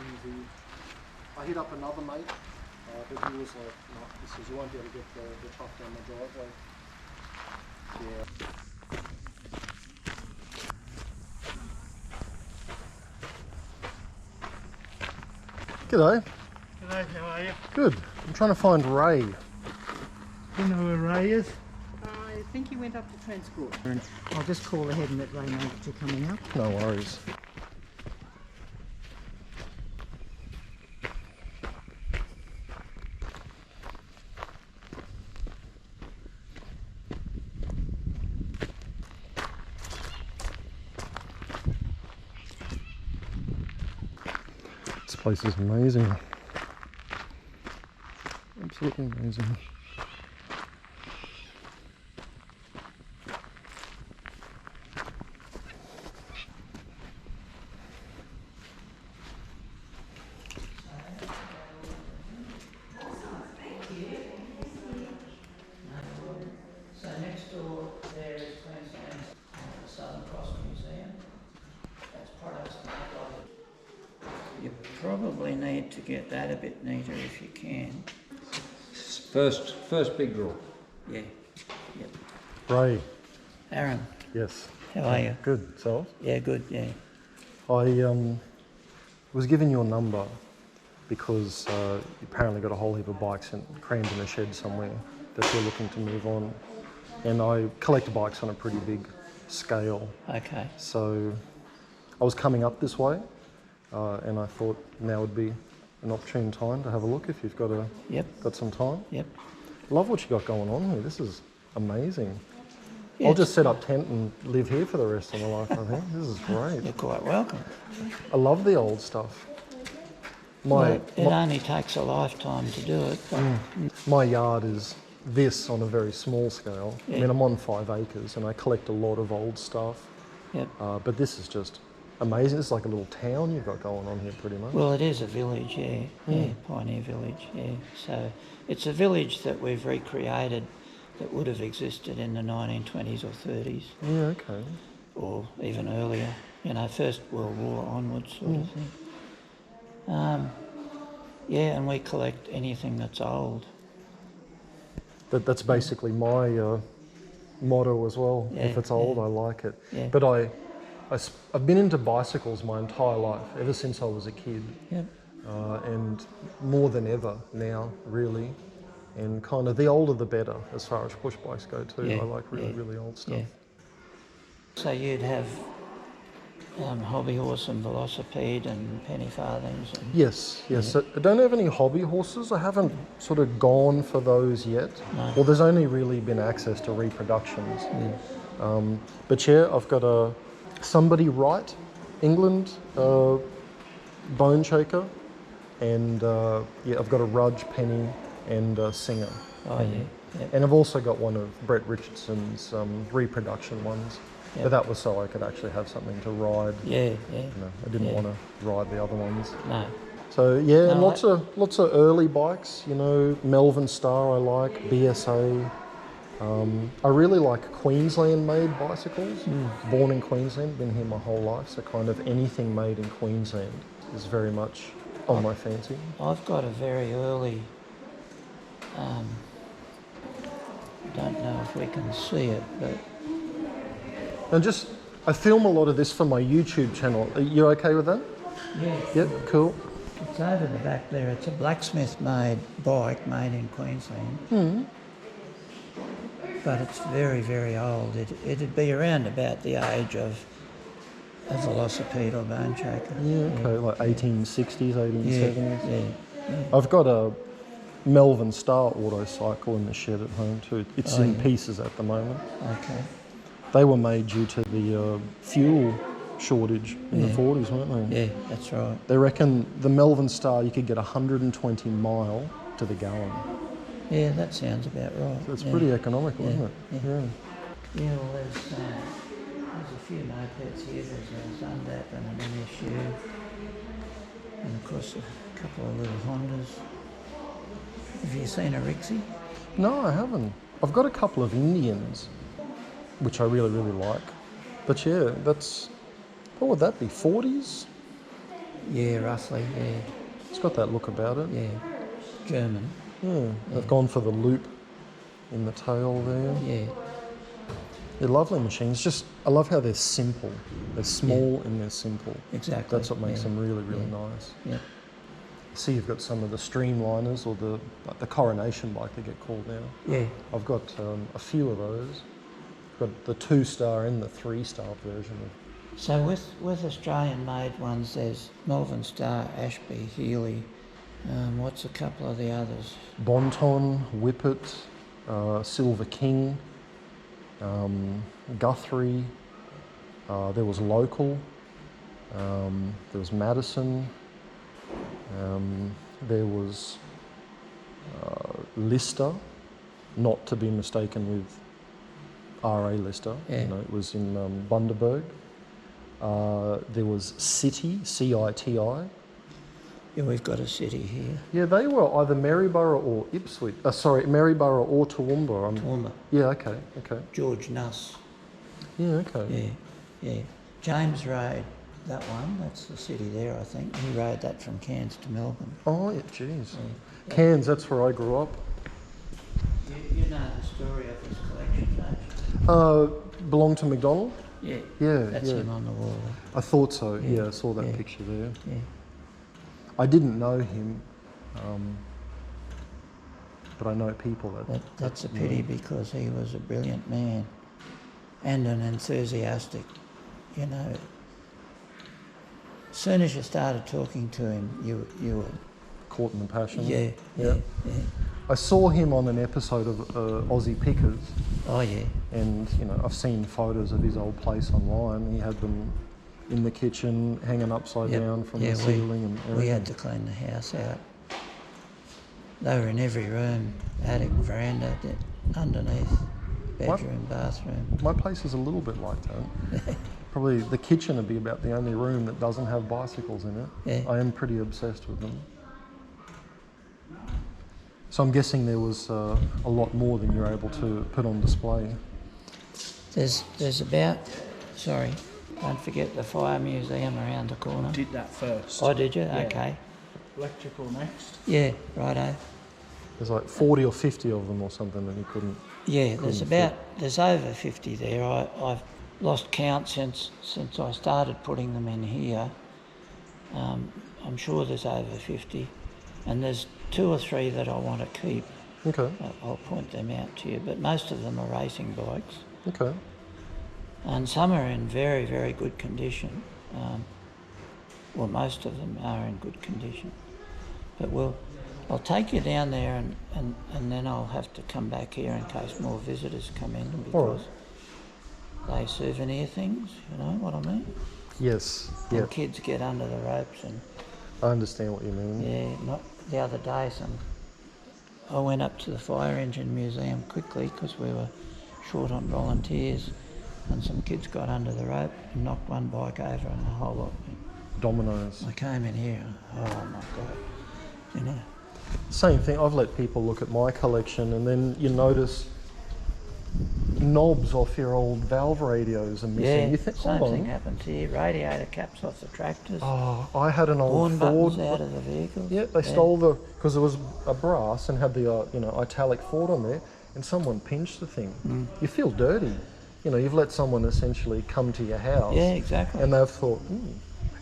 easy. I hit up another mate, but he was like, no, he says, you won't be able to get the truck down my driveway. Yeah. G'day. G'day, how are you? Good. I'm trying to find Ray. Do you know where Ray is? I think he went up to transport. I'll just call ahead and let Ray know that you're coming up. No worries. This place is amazing. Absolutely amazing. So next door there is Queensland's Southern Cross Museum. That's products made by it. You probably need to get that a bit neater if you can. First big draw. Yeah. Yep. Ray. Aaron, Yes. how are you? Good. So? Yeah, good, yeah. I was given your number because you apparently got a whole heap of bikes crammed in a shed somewhere that you're looking to move on. And I collect bikes on a pretty big scale. Okay. So I was coming up this way and I thought now would be an opportune time to have a look if you've got some time. Yep. Love what you got going on here. This is amazing. Yeah, I'll just set up tent and live here for the rest of my life, I think. This is great. You're quite welcome. I love the old stuff. Well, it only takes a lifetime to do it. But My yard is this on a very small scale. Yeah. I mean, I'm on 5 acres and I collect a lot of old stuff. Yep. But this is just amazing. It's like a little town you've got going on here pretty much. Well, it is a village, yeah. Yeah, Pioneer Village, yeah. So it's a village that we've recreated that would have existed in the 1920s or 30s. Yeah, okay. Or even earlier, you know, First World War onwards sort of thing. Yeah, and we collect anything that's old. That's basically my motto as well. Yeah, If it's old, yeah. I like it. Yeah. But I've been into bicycles my entire life, ever since I was a kid. Yep. And more than ever now, really. And kind of the older the better as far as push bikes go too. Yeah, I like really, yeah, really old stuff. Yeah. So you'd have hobby horse and velocipede and penny farthings. And Yes. So I don't have any hobby horses. I haven't sort of gone for those yet. No. Well, there's only really been access to reproductions. But yeah, I've got a Somebody Wright, England, bone shaker. And I've got a Rudge penny and a Singer. Oh, yeah. And I've also got one of Brett Richardson's reproduction ones. Yep. But that was so I could actually have something to ride. Yeah. I didn't want to ride the other ones. No. So yeah, No, and lots of early bikes. You know, Melvin Star I like, BSA. I really like Queensland-made bicycles. Born in Queensland, been here my whole life. So kind of anything made in Queensland is very much on my fancy. I've got a very early, don't know if we can see it, but And I film a lot of this for my YouTube channel. Are you okay with that? yeah, Yep, cool. it's over the back there. It's a blacksmith-made bike made in Queensland. But it's very, very old. It'd be around about the age of a velocipede or bone shaker. Yeah, okay, like 1860s, 1870s. Yeah. I've got a Melvin Star autocycle in the shed at home too. It's in pieces at the moment. Okay. They were made due to the fuel shortage in the 40s, weren't they? Yeah, that's right. They reckon the Melvin Star, you could get 120 mile to the gallon. Yeah, that sounds about right. So it's pretty economical, isn't it? Yeah. Yeah, well, there's a few mopeds here. There's a Zundap and an MSU. And of course a couple of little Hondas. Have you seen a Rixie? No, I haven't. I've got a couple of Indians, which I really, really like. But yeah, what would that be, 40s? Yeah, roughly, yeah. It's got that look about it. Yeah. German. Yeah, they've gone for the loop in the tail there. Yeah. They're lovely machines. Just, I love how they're simple. They're small and they're simple. Exactly. That's what makes them really, really nice. Yeah. See, you've got some of the streamliners or the coronation bike they get called now. Yeah. I've got a few of those. I've got the 2-star and the 3-star version of. So with Australian-made ones, there's Melvin Star, Ashby, Healy. What's a couple of the others? Bonton, Whippet, Silver King, Guthrie. There was Local. There was Madison. There was Lister, not to be mistaken with R.A. Lister. Yeah. You know, it was in Bundaberg. There was City, C-I-T-I. Yeah, we've got a city here. Yeah, they were either Maryborough or Ipswich. Maryborough or Toowoomba. Toowoomba. Yeah, okay. George Nuss. Yeah, okay. Yeah. James rode that one. That's the city there, I think. He rode that from Cairns to Melbourne. Oh, yeah, jeez. Yeah. Cairns, that's where I grew up. You know the story of his collection, don't you? Belonged to McDonald? Yeah. Yeah, That's yeah. him on the wall. I thought so. Yeah, Yeah, I saw that yeah. picture there. Yeah. I didn't know him, but I know people That's a pity because he was a brilliant man and an enthusiastic, you know. As soon as you started talking to him, you were... Caught in the passion. Yeah. I saw him on an episode of Aussie Pickers, Oh, yeah. and you know I've seen photos of his old place online. He had them in the kitchen, hanging upside Yep. down from Yeah, the ceiling, and everything. We had to clean the house out. They were in every room, attic, veranda, underneath, bedroom, bathroom. My place is a little bit like that. Probably the kitchen would be about the only room that doesn't have bicycles in it. Yeah. I am pretty obsessed with them. So I'm guessing there was a lot more than you're able to put on display. There's about, sorry, don't forget the fire museum around the corner. Did that first. Oh, did you? Yeah. Okay. Electrical next. Yeah, righto. There's like 40 or 50 of them or something that you couldn't. Yeah, Couldn't there's over 50 there. I've lost count since I started putting them in here. I'm sure there's over 50, and there's 2 or 3 that I want to keep. Okay. I'll point them out to you, but most of them are racing bikes, Okay. and some are in very, very good condition. Well, most of them are in good condition, but I'll take you down there and then I'll have to come back here in case more visitors come in because they souvenir things, you know what I mean? Yes. And Yeah. kids get under the ropes and I understand what you mean. yeah, not the other day I went up to the fire engine museum quickly because we were short on volunteers and some kids got under the rope and knocked one bike over and a whole lot. Dominoes. I came in here, oh my God, you know. Same thing. I've let people look at my collection, and then you notice knobs off your old valve radios are missing. Yeah, You think, same hold thing on. happens here. Radiator caps off the tractors. Oh, I had an old Horn Ford. buttons out of the vehicles. Yeah, they stole because it was a brass and had the italic Ford on there, and someone pinched the thing. You feel dirty. You know, you've let someone essentially come to your house. Yeah, exactly. And they've thought,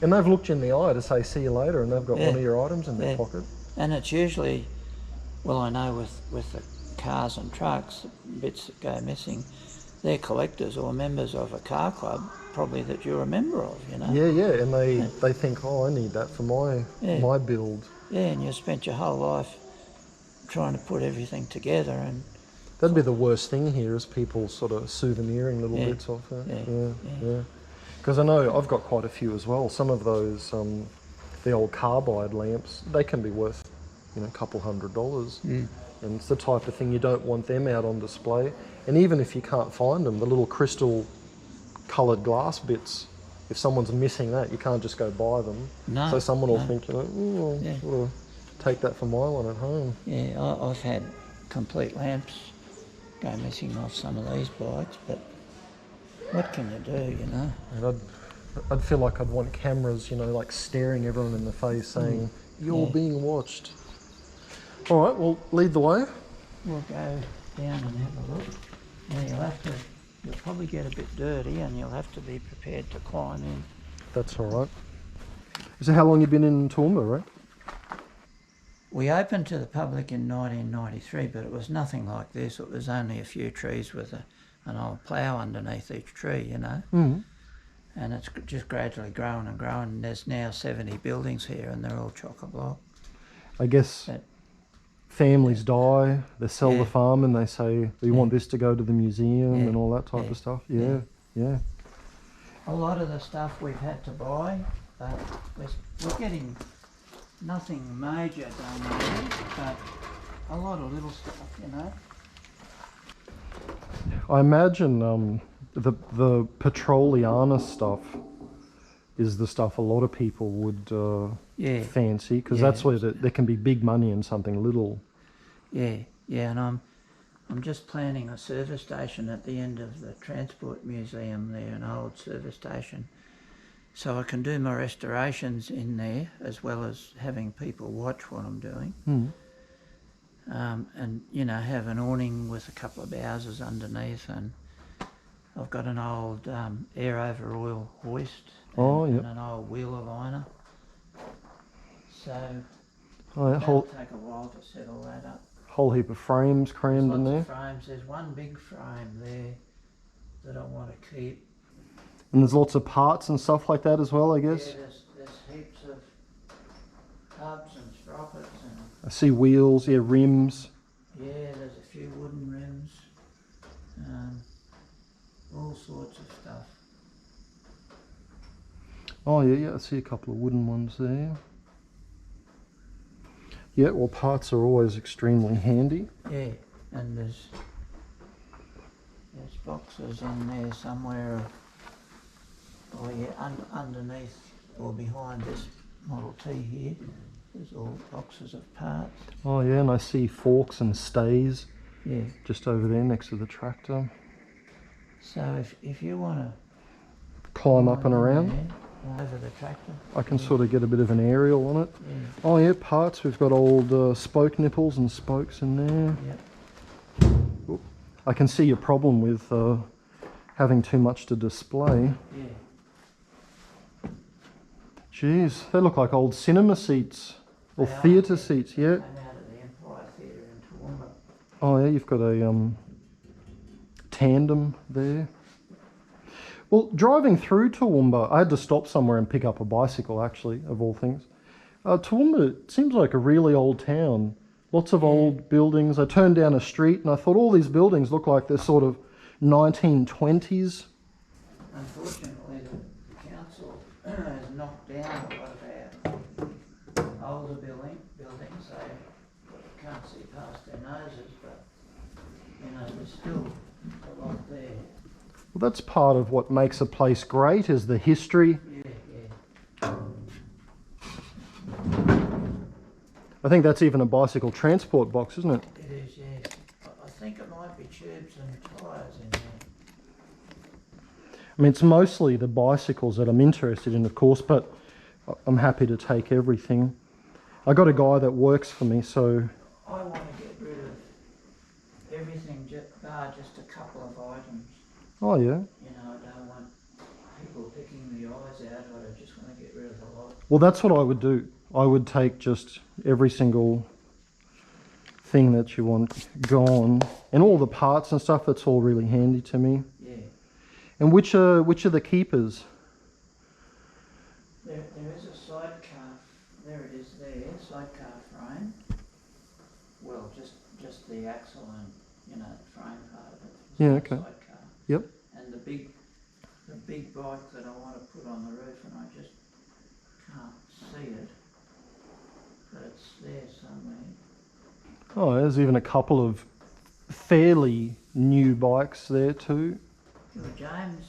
and they've looked you in the eye to say, see you later, and they've got Yeah. one of your items in their Yeah. pocket. And it's usually, well, I know with the cars and trucks, the bits that go missing, they're collectors or members of a car club, probably that you're a member of, you know. Yeah, and they think, oh, I need that for my build. Yeah, and you spent your whole life trying to put everything together and That'd be the worst thing here is people sort of souveniring little Yeah. bits off it. Yeah. Yeah. Because I know I've got quite a few as well. Some of those, the old carbide lamps, they can be worth, a couple $100. And it's the type of thing you don't want them out on display. And even if you can't find them, the little crystal coloured glass bits, if someone's missing that, you can't just go buy them. No, So someone will no. think, I'll Yeah. sort of take that for my one at home. yeah, I've had complete lamps go missing off some of these bikes, but what can you do, you know? And I'd feel like I'd want cameras, you know, like staring everyone in the face saying, you're Yeah. being watched. All right, well, lead the way. We'll go down and have a look. Now you'll probably get a bit dirty and you'll have to be prepared to climb in. That's all right. So how long you been in Toowoomba, right? We opened to the public in 1993, but it was nothing like this. It was only a few trees with an old plough underneath each tree, you know. Mm. And it's just gradually grown and grown. And there's now 70 buildings here and they're all chock-a-block. I guess But families die, they sell Yeah. the farm and they say, we want this to go to the museum Yeah. and all that type Yeah. of stuff. Yeah, yeah. a lot of the stuff we've had to buy, but we're getting nothing major done here, but a lot of little stuff, you know. I imagine the Petroliana stuff is the stuff a lot of people would Yeah, fancy, because Yeah. that's where there can be big money in something little. yeah, and I'm just planning a service station at the end of the Transport Museum there, an old service station. So I can do my restorations in there as well as having people watch what I'm doing. Mm. And, you know, have an awning with a couple of houses underneath, and I've got an old air over oil hoist and an old wheel aligner. So Oh, yeah, that'll take a while to set all that up. whole heap of frames crammed There's in lots there. of frames. There's one big frame there that I want to keep. And there's lots of parts and stuff like that as well, I guess. Yeah, there's heaps of hubs and sprockets and I see wheels, yeah, rims. yeah, there's a few wooden rims, all sorts of stuff. Oh yeah, I see a couple of wooden ones there. Yeah, well, parts are always extremely handy. Yeah, and there's boxes in there somewhere. Oh yeah, underneath or behind this Model T here, there's all boxes of parts. Oh yeah, and I see forks and stays Yeah. just over there next to the tractor. So if you want to Climb up and around. over the tractor. I can sort of get a bit of an aerial on it. Yeah. Oh yeah, parts. We've got old spoke nipples and spokes in there. Yep. Oop. I can see your problem with having too much to display. Yeah. Jeez, they look like old cinema seats or They are, theatre yeah. seats. They Yeah. came out of the Empire Theatre in Toowoomba. Oh yeah, you've got a tandem there. Well, driving through Toowoomba, I had to stop somewhere and pick up a bicycle, actually, of all things. Toowoomba seems like a really old town. Lots of old buildings. I turned down a street and I thought all these buildings look like they're sort of 1920s. Unfortunately, the council has knocked down a lot of our older buildings. They can't see past their noses, but you know, there's still a lot there. Well, that's part of what makes a place great, is the history. Yeah. I think that's even a bicycle transport box, isn't it? It is, yeah. I think it might be tubes and tyres in there. I mean, it's mostly the bicycles that I'm interested in, of course, but I'm happy to take everything. I got a guy that works for me, so... I want to get rid of everything bar just a couple of items. Oh, yeah. You know, I don't want people picking the eyes out. I just want to get rid of a lot. Well, that's what I would do. I would take just every single thing that you want gone. And all the parts and stuff, that's all really handy to me. Yeah. And which are the keepers? There is a sidecar. There it is there, sidecar frame. Well, just the axle and, you know, the frame part of it. Yeah, The okay. Sidecar. Yep. And the big bike that I want to put on the roof, and I just can't see it, but it's there somewhere. Oh, there's even a couple of fairly new bikes there too. Well, James,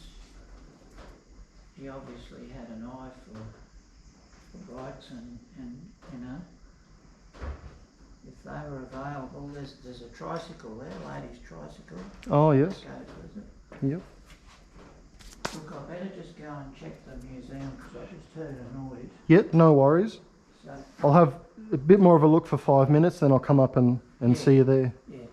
he obviously had an eye for bikes, and you know, if they were available, there's a tricycle there, ladies' tricycle. Oh, yes. Goes with it. Yep. Look, I better just go and check the museum because I just heard a noise. Yep, no worries. So, I'll have a bit more of a look for 5 minutes, then I'll come up and see you there. yeah, okay.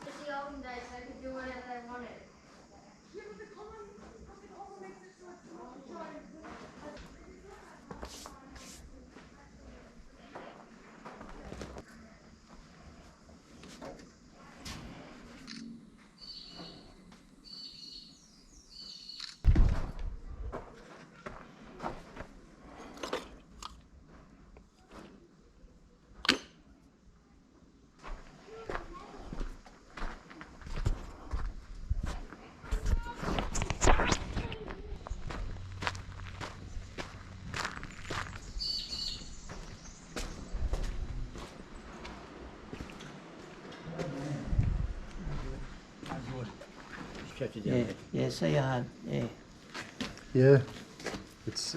It's the olden days, they could do whatever they wanted. Stretch it Yeah, yeah, see you hard, yeah. Yeah, it's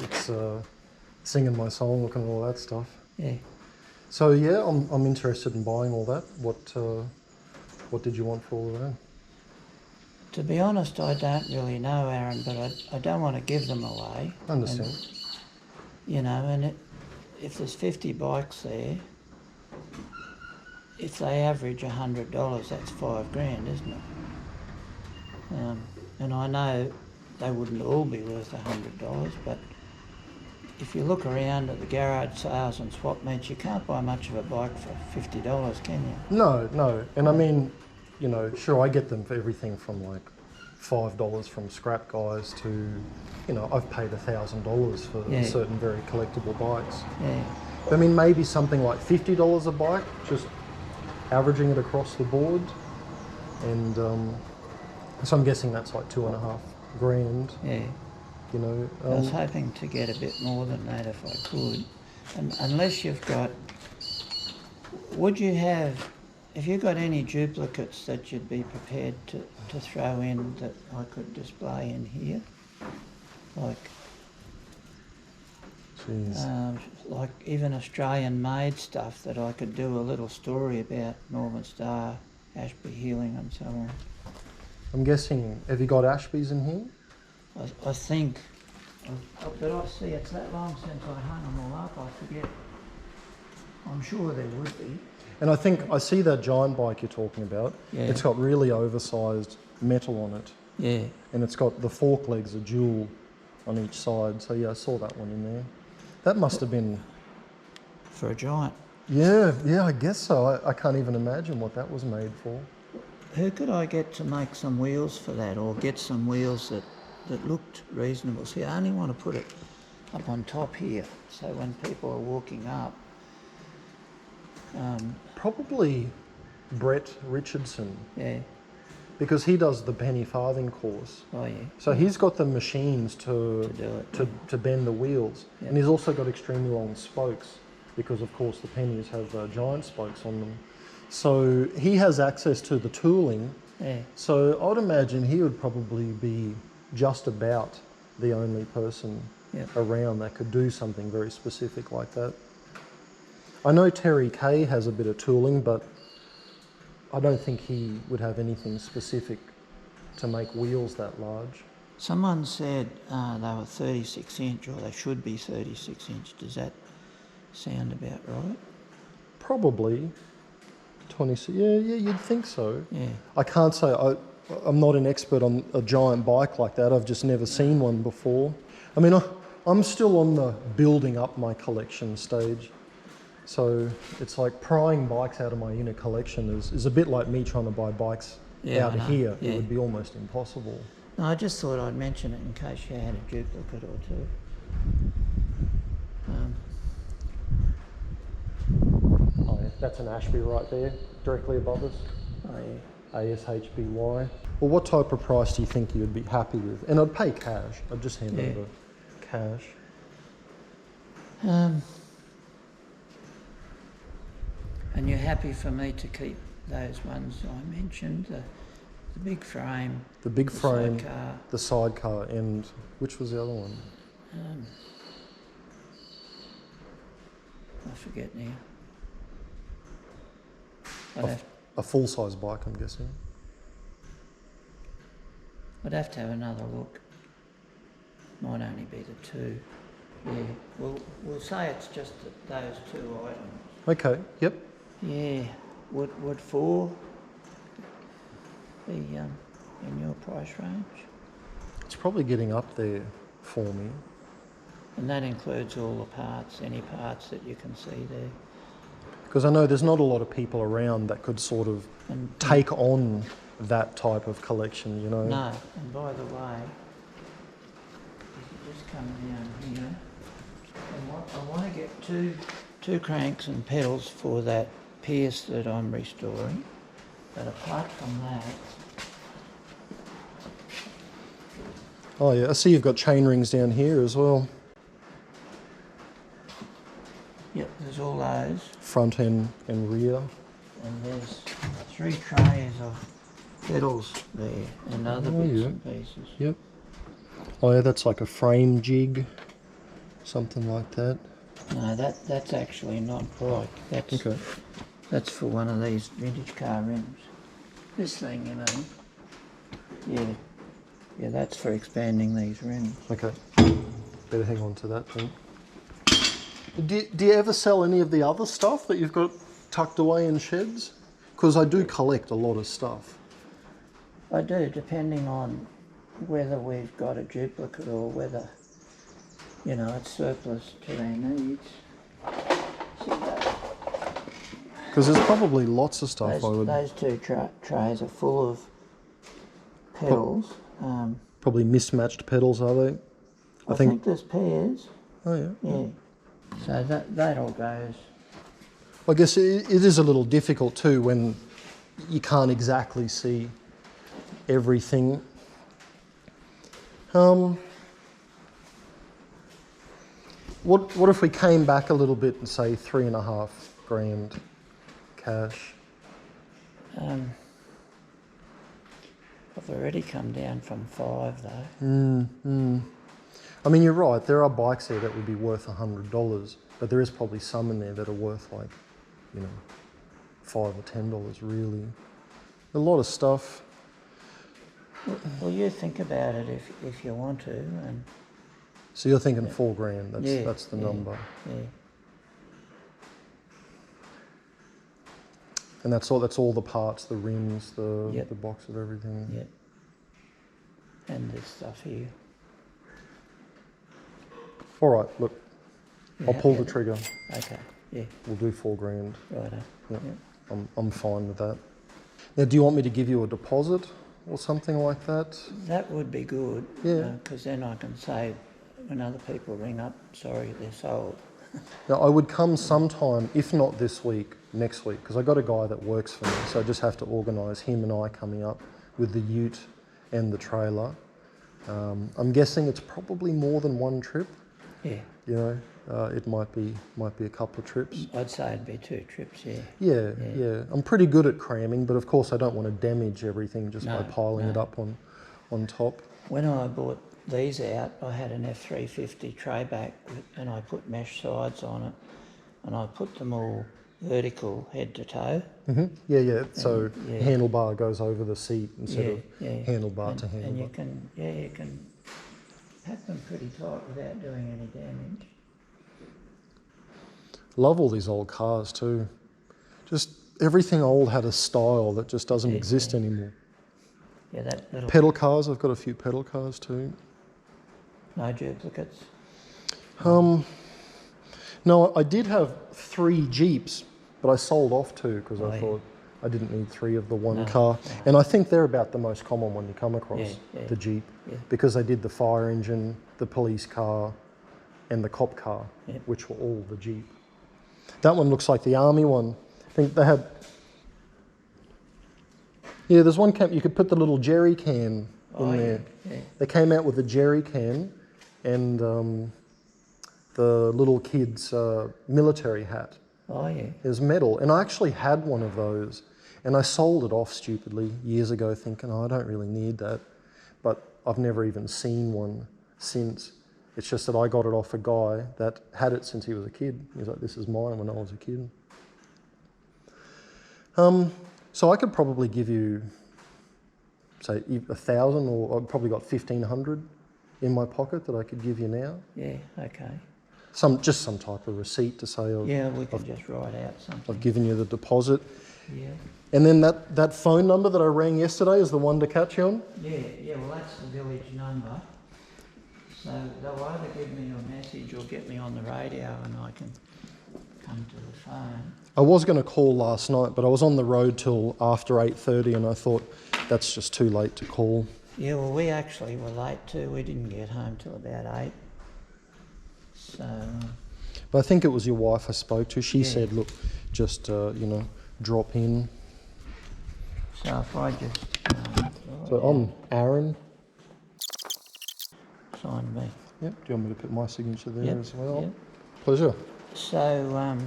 singing my song, looking at all that stuff. Yeah. So yeah, I'm interested in buying all that. What did you want for all of that? To be honest, I don't really know, Aaron, but I don't want to give them away. I understand. And, you know, and if there's 50 bikes there, if they average $100, that's $5,000, isn't it? And I know they wouldn't all be worth $100, but if you look around at the garage sales and swap meets, you can't buy much of a bike for $50, can you? No, and I mean, you know, sure, I get them for everything from like $5 from scrap guys to, you know, I've paid $1,000 for Yeah. certain very collectible bikes. Yeah, I mean, maybe something like $50 a bike, just averaging it across the board, and so I'm guessing that's like $2,500. yeah. You know, I was hoping to get a bit more than that if I could. And unless you've got, would you have, if you've got any duplicates that you'd be prepared to throw in that I could display in here? Like even Australian made stuff that I could do a little story about Northern Star, Ashby Healing and so on. I'm guessing, have you got Ashby's in here? I think, but I see it's that long since I hung them all up, I forget. I'm sure there would be. And I think I see that giant bike you're talking about. Yeah. It's got really oversized metal on it, Yeah, and it's got the fork legs are dual on each side. So yeah, I saw that one in there. That must have been, for a giant. yeah, I guess so. I can't even imagine what that was made for. Who could I get to make some wheels for that, or get some wheels that looked reasonable? See, I only want to put it up on top here, so when people are walking up, Probably Brett Richardson, yeah, because he does the penny farthing course. oh yeah, So he's got the machines to do it. to bend the wheels, Yeah. and he's also got extremely long spokes, because of course the pennies have giant spokes on them. So he has access to the tooling. yeah, So I would imagine he would probably be just about the only person yeah. around that could do something very specific like that. I know Terry Kay has a bit of tooling, but I don't think he would have anything specific to make wheels that large. Someone said they were 36 inch, or they should be 36 inch. Does that sound about right? Probably 20. Yeah, you'd think so. Yeah, I can't say. I'm not an expert on a giant bike like that. I've just never seen one before. I mean, I'm still on the building up my collection stage. So it's like prying bikes out of my inner collection is a bit like me trying to buy bikes Yeah, out I know. here. Yeah. It would be almost impossible. no, I just thought I'd mention it in case you had a duplicate or two. Oh, yeah, that's an Ashby right there, directly above us. Oh yeah. ASHBY. Well, what type of price do you think you'd be happy with? And I'd pay cash. I'd just hand over cash. And you're happy for me to keep those ones I mentioned, the big frame, The big frame, sidecar. the sidecar, and which was the other one? I forget now. A full-size bike, I'm guessing. I'd have to have another look. Might only be the two. Yeah, we'll say it's just those two items. Okay, yep. Yeah, would 4 be in your price range? It's probably getting up there for me. And that includes all the parts, any parts that you can see there. Because I know there's not a lot of people around that could sort of take on that type of collection, you know? No, and by the way, if you just come down here, I want to get two cranks and pedals for that Pierce that I'm restoring. But apart from that, Oh yeah, I see you've got chain rings down here as well. yep, there's all those. Front end and rear. And there's 3 trays of pedals there and other bits and pieces. Yep. Oh yeah, that's like a frame jig, something like that. No, that's actually not right. That's for one of these vintage car rims. This thing, you know. Yeah, that's for expanding these rims. Okay. Better hang on to that then. Do you ever sell any of the other stuff that you've got tucked away in sheds? Because I do collect a lot of stuff. I do, depending on whether we've got a duplicate or whether, you know, it's surplus to their needs. See that? Because there's probably lots of stuff Those 2 trays are full of pedals. Probably mismatched pedals, are they? I think there's pairs. Oh yeah. Yeah. So that all goes. I guess it is a little difficult too when you can't exactly see everything. What if we came back a little bit and say 3.5 grand cash? I've already come down from 5 though. I mean, you're right. There are bikes there that would be worth $100, but there is probably some in there that are worth like, you know, $5 or $10 really. A lot of stuff. Well, you think about it if you want to, and So you're thinking 4 grand. That's the number. Yeah. And that's all the parts, the rims, the Yep. box of everything. Yeah. And this stuff here. All right, look, You I'll happy pull the with it? trigger. Okay. Yeah. We'll do 4 grand. Righto. Yep. Yep. I'm fine with that. Now, do you want me to give you a deposit or something like that? That would be good. Yeah. Because then I can say when other people ring up, sorry, they're sold. Now, I would come sometime, if not this week, next week, because I got a guy that works for me, so I just have to organise him and I coming up with the ute and the trailer. I'm guessing it's probably more than one trip. Yeah. You know, it might be a couple of trips. I'd say it'd be 2 trips, yeah. Yeah. I'm pretty good at cramming, but of course I don't want to damage everything just by piling it up on top. When I bought these out, I had an F350 tray back and I put mesh sides on it and I put them all vertical head to toe. Yeah. So handlebar goes over the seat instead of handlebar to handlebar. And you can pack them pretty tight without doing any damage. Love all these old cars too. Just everything old had a style that just doesn't exist anymore. Yeah, that little... Pedal cars, I've got a few pedal cars too. No duplicates? No, I did have 3 Jeeps, but I sold off 2 because I thought I didn't need 3 of the one car. And I think they're about the most common one you come across, the Jeep, because they did the fire engine, the police car, and the cop car, which were all the Jeep. That one looks like the army one. I think they had... Yeah, there's one camp you could put the little jerry can in Oh, there. yeah. They came out with a jerry can and the little kid's military hat. Oh, yeah. It was metal, and I actually had one of those, and I sold it off stupidly years ago thinking, oh, I don't really need that, but I've never even seen one since. It's just that I got it off a guy that had it since he was a kid. He was like, this is mine when I was a kid. So I could probably give you, say, 1,000, or I've probably got 1,500 in my pocket that I could give you now. Yeah, okay. Just some type of receipt to say Yeah, we can just write out something. I've given you the deposit. Yeah. And then that phone number that I rang yesterday is the one to catch you on? Yeah, well, that's the village number. So they'll either give me a message or get me on the radio and I can come to the phone. I was going to call last night, but I was on the road till after 8:30 and I thought that's just too late to call. Yeah, well, we actually were late too. We didn't get home till about 8. So... But I think it was your wife I spoke to. She Yeah. said, look, just, drop in. So if I just... So I'm Aaron. Sign me. Yep. Do you want me to put my signature there Yep, as well? yep. Pleasure. So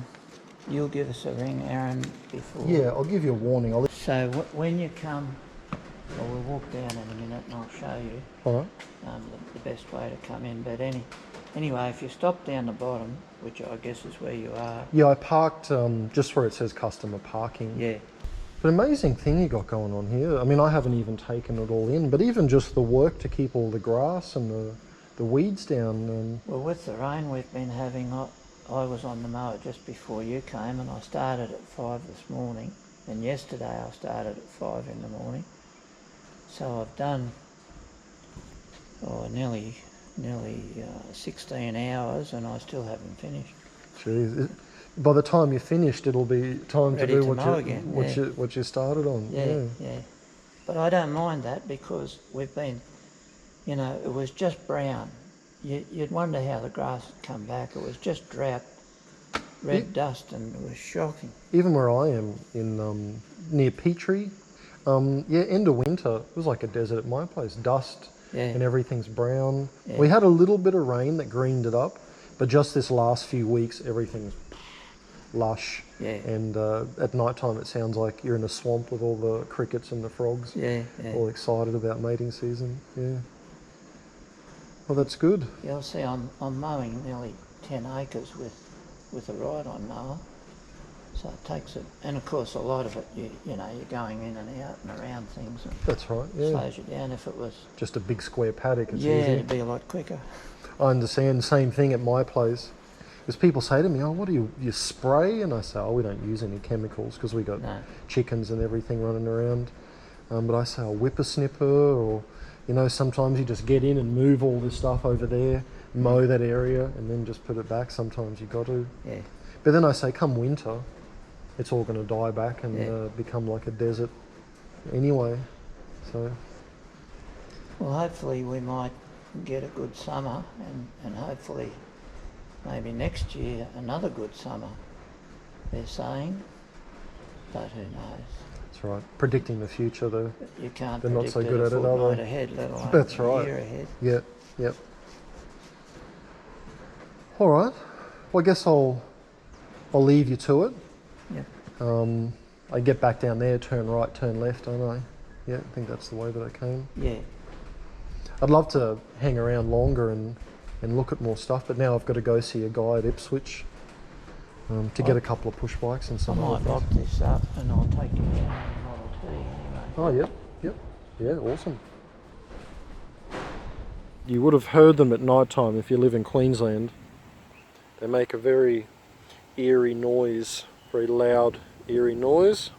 you'll give us a ring, Aaron, before... Yeah, I'll give you a warning. So when you come... Well, we'll walk down in a minute and I'll show you All right. the best way to come in. But anyway, if you stop down the bottom, which I guess is where you are... Yeah, I parked just where it says customer parking. Yeah. But amazing thing you got going on here. I mean, I haven't even taken it all in, but even just the work to keep all the grass and the weeds down. Well, with the rain we've been having, I was on the mower just before you came and I started at 5 this morning. And yesterday I started at 5 in the morning. So I've done nearly 16 hours and I still haven't finished. Jeez. By the time you're finished, it'll be time Ready to do to what mow you again, what you started on. Yeah. But I don't mind that because we've been, it was just brown. You'd wonder how the grass had come back. It was just drought, red dust, and it was shocking. Even where I am in near Petrie, end of winter, it was like a desert at my place. Dust and everything's brown. Yeah. We had a little bit of rain that greened it up, but just this last few weeks, everything's lush. Yeah. And at night time, it sounds like you're in a swamp with all the crickets and the frogs. Yeah. All excited about mating season. Yeah. Well, that's good. Yeah, see, I'm mowing nearly 10 acres with a ride-on mower. So it takes it, and of course a lot of it, you're going in and out and around things and That's right. Yeah. slows you down. If it was, Just a big square paddock. It's yeah, easy. it'd be a lot quicker. I understand. Same thing at my place. Because people say to me, "Oh, what do you spray?" And I say, "Oh, we don't use any chemicals because we got No. chickens and everything running around." But I say, "I'll whip a snipper," or sometimes you just get in and move all this stuff over there, mow that area, and then just put it back. Sometimes you got to. Yeah. But then I say, come winter, it's all going to die back and Yeah. become like a desert anyway. So Well, hopefully we might get a good summer and hopefully maybe next year another good summer, they're saying. But who knows? that's right. Predicting the future, though. You can't They're not predict so it good a at it, are fortnight they? ahead, let alone That's a right. year ahead. Yep. All right. Well, I guess I'll leave you to it. Yeah. I get back down there, turn right, turn left, don't I? Yeah, I think that's the way that I came. Yeah. I'd love to hang around longer and look at more stuff, but now I've got to go see a guy at Ipswich to get a couple of push bikes and I some might other lock things. this up and I'll take you down in the Model T anyway. Oh, yep. Yeah, awesome. You would have heard them at night time if you live in Queensland. They make a very eerie noise, very loud, eerie noise.